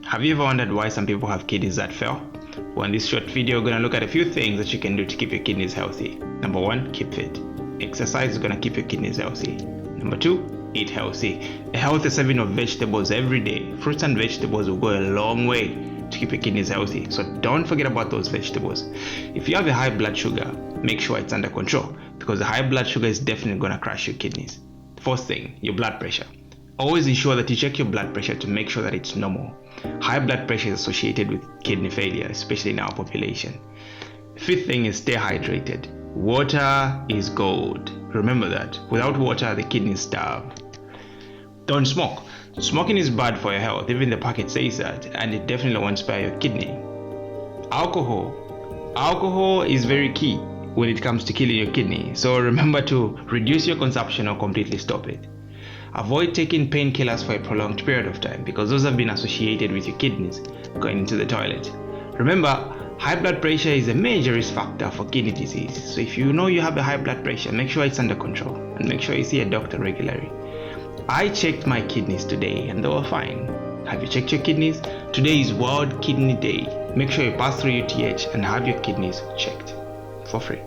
Have you ever wondered why some people have kidneys that fail? Well, in this short video, we're going to look at a few things that you can do to keep your kidneys healthy. Number 1, keep fit. Exercise is going to keep your kidneys healthy. Number 2, eat healthy. A healthy serving of vegetables every day. Fruits and vegetables will go a long way to keep your kidneys healthy. So don't forget about those vegetables. If you have a high blood sugar, make sure it's under control, because the high blood sugar is definitely going to crash your kidneys. Fourth thing, your blood pressure. Always ensure that you check your blood pressure to make sure that it's normal. High blood pressure is associated with kidney failure, especially in our population. Fifth thing is stay hydrated. Water is gold. Remember that. Without water, the kidneys starve. Don't smoke. Smoking is bad for your health. Even the packet says that, and it definitely won't spare your kidney. Alcohol. Alcohol is very key when it comes to killing your kidney. So remember to reduce your consumption or completely stop it. Avoid taking painkillers for a prolonged period of time, because those have been associated with your kidneys going into the toilet. Remember, high blood pressure is a major risk factor for kidney disease. So if you know you have a high blood pressure, make sure it's under control and make sure you see a doctor regularly. I checked my kidneys today and they were fine. Have you checked your kidneys? Today is World Kidney Day. Make sure you pass through UTH and have your kidneys checked for free.